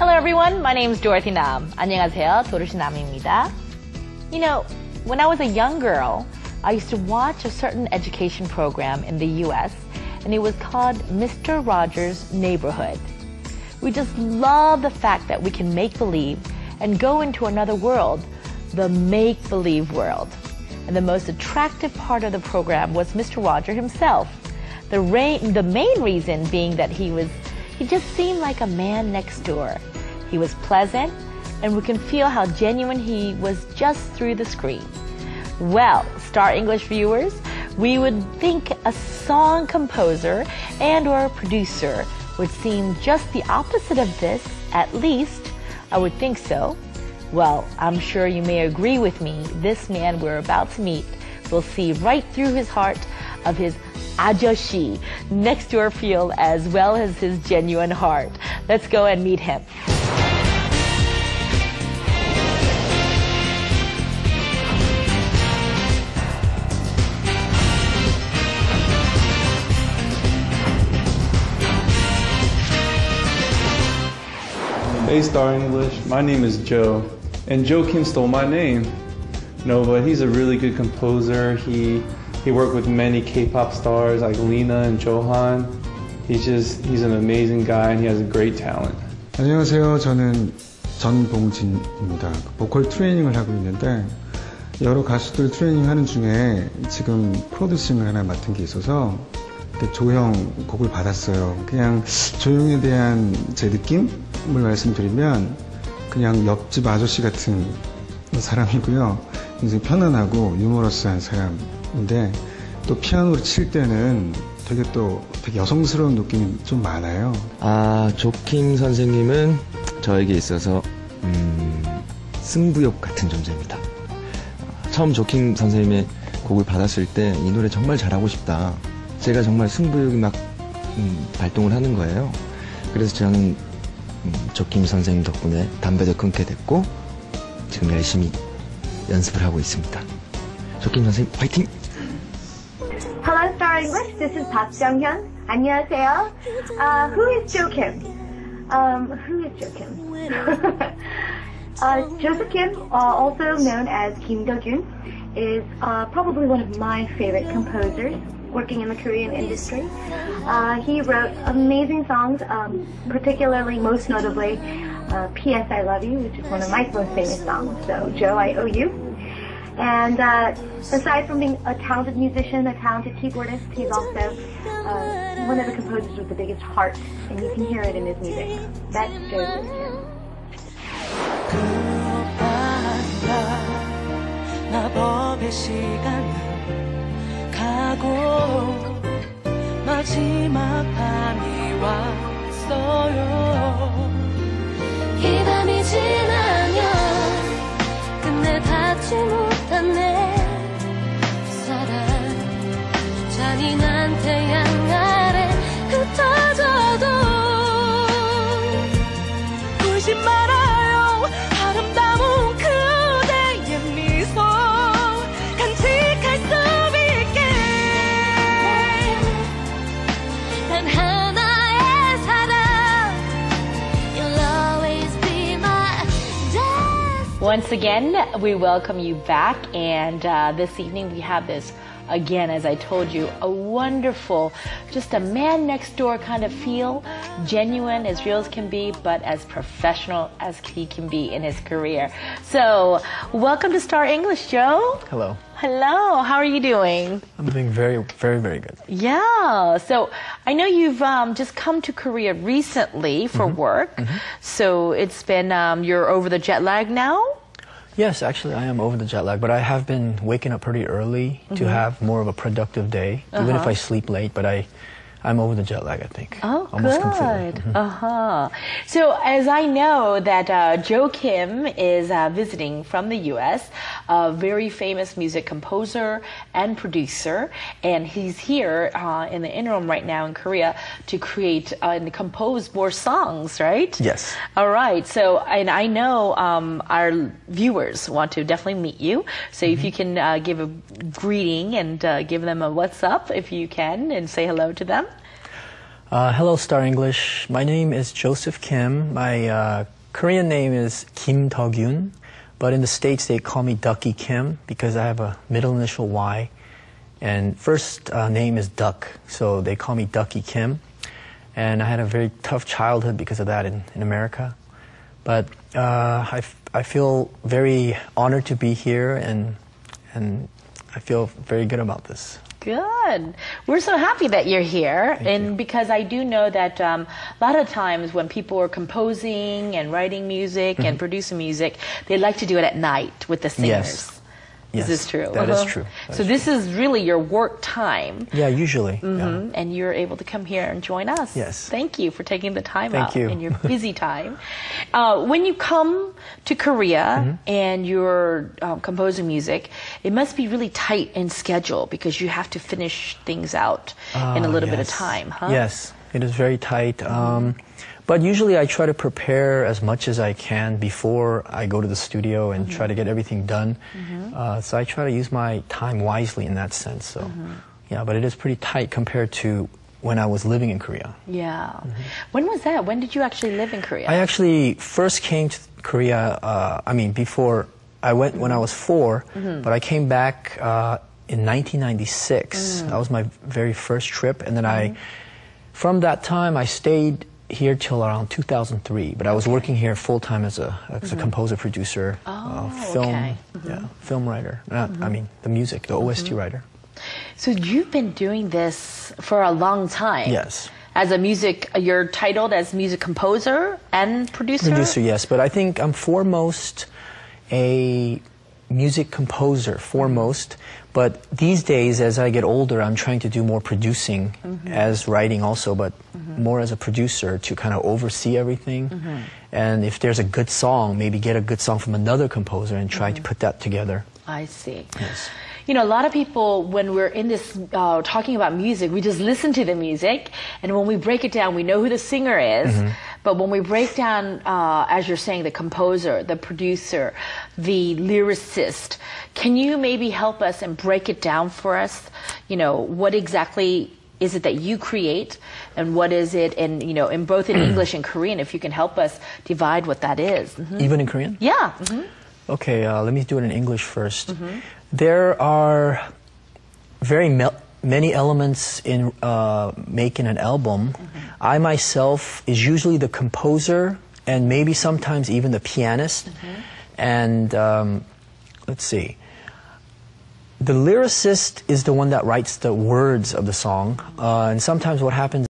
Hello everyone, my name is Dorothy Nam. 안녕하세요, 도르시 남입니다. You know, when I was a young girl, I used to watch a certain education program in the US, and it was called Mr. Rogers' Neighborhood. We just love the fact that we can make believe and go into another world, the make-believe world. And the most attractive part of the program was Mr. Roger himself. The main reason being that he just seemed like a man next door. He was pleasant, and we can feel how genuine he was just through the screen. Well, Star English viewers, we would think a song composer and or producer would seem just the opposite of this, at least. I would think so. Well, I'm sure you may agree with me. This man we're about to meet will see right through his heart of his 아저씨 next door feel as well as his genuine heart. Let's go and meet him. Hey Star English, my name is Joe, and Joe Kim stole my name. No, but he's a really good composer. He worked with many K-pop stars like Lena and Johan. He's an amazing guy and he has a great talent. 안녕하세요. 저는 전봉진입니다. 보컬 트레이닝을 하고 있는데 여러 가수들 트레이닝 하는 중에 지금 프로듀싱을 하나 맡은 게 있어서 조형 곡을 받았어요. 그냥 조형에 대한 제 느낌을 말씀드리면 그냥 옆집 아저씨 같은 사람이고요. 굉장히 편안하고 유머러스한 사람인데 또 피아노를 칠 때는 되게 여성스러운 느낌이 좀 많아요. 조킴 선생님은 저에게 있어서 승부욕 같은 존재입니다. 처음 조킴 선생님의 곡을 받았을 때 이 노래 정말 잘하고 싶다. 제가 정말 승부욕이 막 발동을 하는 거예요. 그래서 저는 조킴 선생님 덕분에 담배도 끊게 됐고 지금 열심히 연습을 하고 있습니다. 조킴 선생님 화이팅! Hello, Star English. This is Park Jung-hyun. 안녕하세요. Who is Jo Kim? Who is Jo Kim? Joseph Kim, also known as Kim Do-jun, is probably one of my favorite composers working in the Korean industry. He wrote amazing songs, particularly, most notably, P.S. I Love You, which is one of my most famous songs. So, Joe, I owe you. And aside from being a talented musician, a talented keyboardist, he's also one of the composers with the biggest heart, and you can hear it in his music. That's Joseph Kim. 가고 마지막 밤이 왔어요. 이 밤이 지나면 끝내 닿지 못한 내 사랑 잔인한 태양 아래 흩어져도 울지 말아요. 아름다운 그대의 미소 간직할 수 Once again, we welcome you back, and this evening we have this, again, as I told you, a wonderful, just a man next door kind of feel, genuine, as real as can be, but as professional as he can be in his career. So, welcome to Star English, Joe. Hello. Hello, how are you doing? I'm doing very, very, very good. Yeah, so I know you've just come to Korea recently for work, so it's been, you're over the jet lag now? Yes, actually I am over the jet lag, but I have been waking up pretty early to have more of a productive day, even if I sleep late, but I'm over the jet lag, I think. Oh, almost good. completely. So, as I know that Jo Kim is visiting from the U.S., a very famous music composer and producer, and he's here in the interim right now in Korea to create and compose more songs, right? Yes. All right. So, and I know our viewers want to definitely meet you. So, if you can give a greeting and give them a what's up, if you can, and say hello to them. Hello, Star English. My name is Joseph Kim. My Korean name is Kim Deok-yoon, but in the States they call me Ducky Kim because I have a middle initial Y, and first name is Duck, so they call me Ducky Kim. And I had a very tough childhood because of that in America. But I feel very honored to be here, and I feel very good about this. Good. We're so happy that you're here, because I do know that a lot of times when people are composing and writing music and producing music, they like to do it at night with the singers. Yes. Is this true? That is true. So this is really your work time. Yeah, usually. Yeah. And you're able to come here and join us. Yes. Thank you for taking the time Thank out you. in your busy time. When you come to Korea and you're composing music, it must be really tight in schedule because you have to finish things out in a little bit of time, huh? Yes, it is very tight. But usually I try to prepare as much as I can before I go to the studio and try to get everything done. So I try to use my time wisely in that sense. So, yeah, but it is pretty tight compared to when I was living in Korea. Yeah. When was that? When did you actually live in Korea? I actually first came to Korea, before I went when I was 4, but I came back in 1996. That was my very first trip. And then from that time, I stayed here till around 2003, but I was working here full-time as a composer, producer, film writer. The music, the OST writer. So you've been doing this for a long time. Yes. You're titled as music composer and producer? Producer, yes, but I think I'm foremost a music composer, but these days, as I get older, I'm trying to do more producing as writing also, but more as a producer to kind of oversee everything. And if there's a good song, maybe get a good song from another composer and try to put that together. I see. Yes. You know, a lot of people, when we're in this talking about music, we just listen to the music, and when we break it down, we know who the singer is. But when we break down, as you're saying, the composer, the producer, the lyricist, can you maybe help us and break it down for us? You know, what exactly is it that you create, and what is it, and in both in English and Korean, if you can help us divide what that is. Even in Korean? Yeah. Okay, let me do it in English first. There are very many elements in making an album. I myself is usually the composer and maybe sometimes even the pianist. And let's see. The lyricist is the one that writes the words of the song. And sometimes what happens